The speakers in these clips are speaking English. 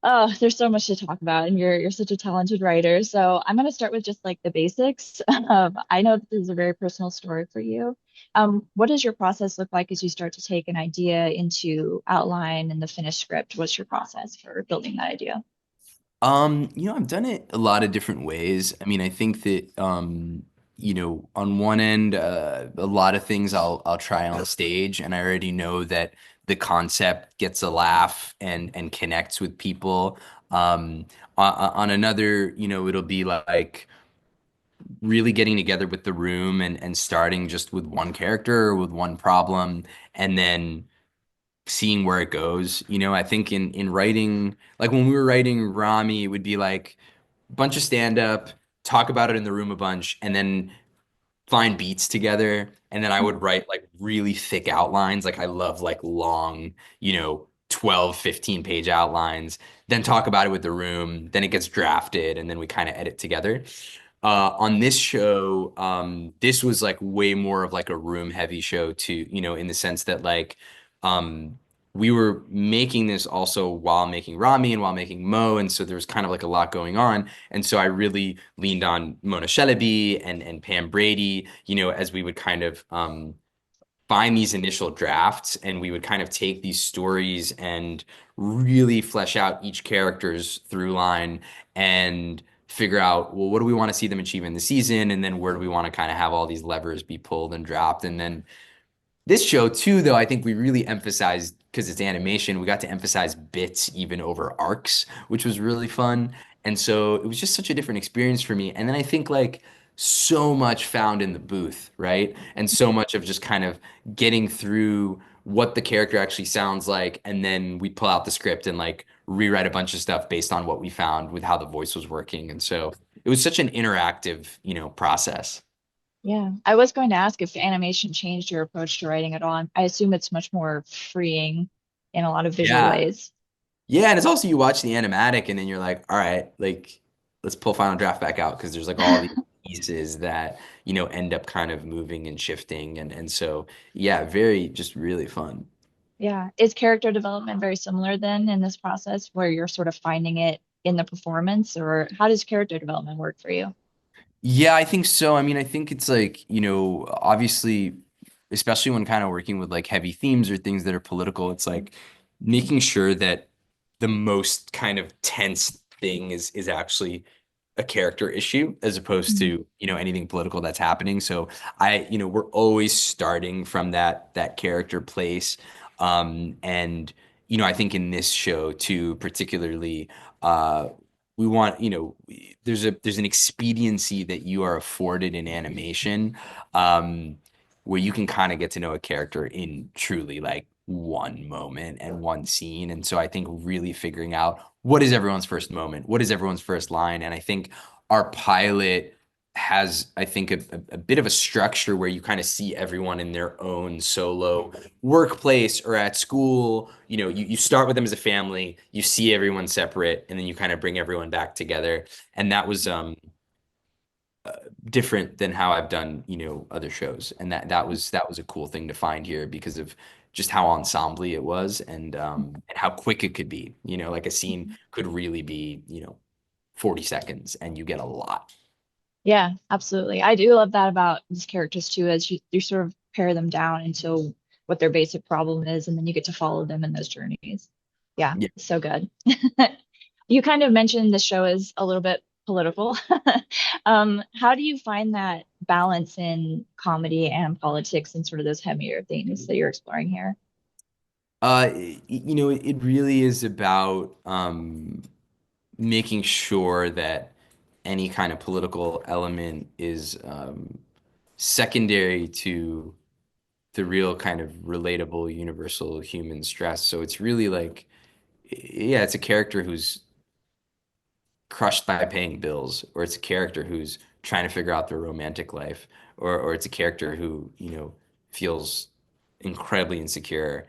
Oh, there's so much to talk about, and you're such a talented writer. So I'm gonna start with just like the basics. I know this is a very personal story for you. What does your process look like as you start to take an idea into outline and the finished script? What's your process for building that idea? I've done it a lot of different ways. I mean, I think that on one end, a lot of things I'll try on stage, and I already know that the concept gets a laugh and connects with people. On another, it'll be like really getting together with the room and starting just with one character or with one problem, and then seeing where it goes. I think in writing, like when we were writing Ramy, it would be like a bunch of stand up, talk about it in the room a bunch, and then find beats together. And then I would write like really thick outlines. Like I love like long, 12, 15-page outlines, then talk about it with the room. Then it gets drafted and then we kind of edit together. On this show, this was like way more of like a room heavy show too, in the sense that like um we were making this also while making Rami and while making Mo, and so there was kind of like a lot going on. And so I really leaned on Mona Shelaby and Pam Brady, as we would kind of find these initial drafts, and we would kind of take these stories and really flesh out each character's through line and figure out, well, what do we want to see them achieve in the season, and then where do we want to kind of have all these levers be pulled and dropped. And then this show too, though, I think we really emphasized, because it's animation, we got to emphasize bits even over arcs, which was really fun. And so it was just such a different experience for me. And then I think like so much found in the booth, right? And so much of just kind of getting through what the character actually sounds like, and then we pull out the script and like rewrite a bunch of stuff based on what we found with how the voice was working. And so it was such an interactive, process. Yeah, I was going to ask if animation changed your approach to writing at all. I assume it's much more freeing in a lot of visual Yeah. ways. Yeah, and it's also you watch the animatic and then you're like, all right, like let's pull Final Draft back out because there's like all these pieces that, end up kind of moving and shifting, and so yeah, very just really fun. Yeah. Is character development very similar then in this process where you're sort of finding it in the performance, or how does character development work for you? Yeah, I think so. I mean, I think it's like, obviously, especially when kind of working with like heavy themes or things that are political, it's like making sure that the most kind of tense thing is actually a character issue as opposed Mhm. to, anything political that's happening. So we're always starting from that character place. And I think in this show too, particularly, we want, there's an expediency that you are afforded in animation, where you can kind of get to know a character in truly like one moment and one scene. And so I think really figuring out what is everyone's first moment, what is everyone's first line. And I think our pilot has, I think, a bit of a structure where you kind of see everyone in their own solo workplace or at school. You start with them as a family, you see everyone separate, and then you kind of bring everyone back together. And that was different than how I've done, other shows. And that was a cool thing to find here because of just how ensemble it was, and how quick it could be. Like a scene could really be, 40 seconds and you get a lot. Yeah, absolutely. I do love that about these characters too, as you sort of pare them down into what their basic problem is, and then you get to follow them in those journeys. Yeah, Yeah. so good. You kind of mentioned the show is a little bit political. How do you find that balance in comedy and politics and sort of those heavier themes that you're exploring here? It really is about making sure that any kind of political element is secondary to the real kind of relatable, universal human stress. So it's really like, yeah, it's a character who's crushed by paying bills, or it's a character who's trying to figure out their romantic life, or it's a character who, feels incredibly insecure,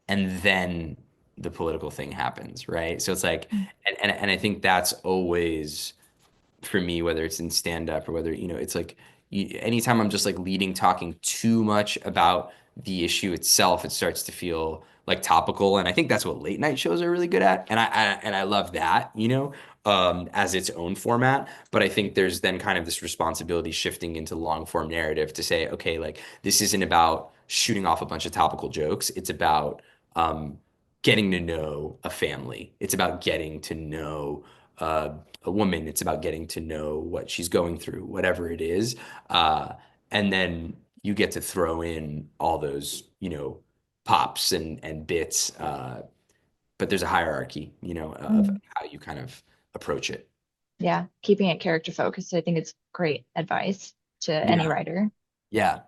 and then the political thing happens, right? So it's like, and I think that's always for me, whether it's in stand up or whether, it's like anytime I'm just like leading, talking too much about the issue itself, it starts to feel like topical, and I think that's what late night shows are really good at, and I love that, as its own format. But I think there's then kind of this responsibility shifting into long form narrative to say, okay, like this isn't about shooting off a bunch of topical jokes. It's about um, getting to know a family. It's about getting to know a woman. It's about getting to know what she's going through, whatever it is. And then you get to throw in all those, pops and bits. But there's a hierarchy, of Mm. how you kind of approach it. Yeah, keeping it character focused. I think it's great advice to any Yeah. writer. Yeah.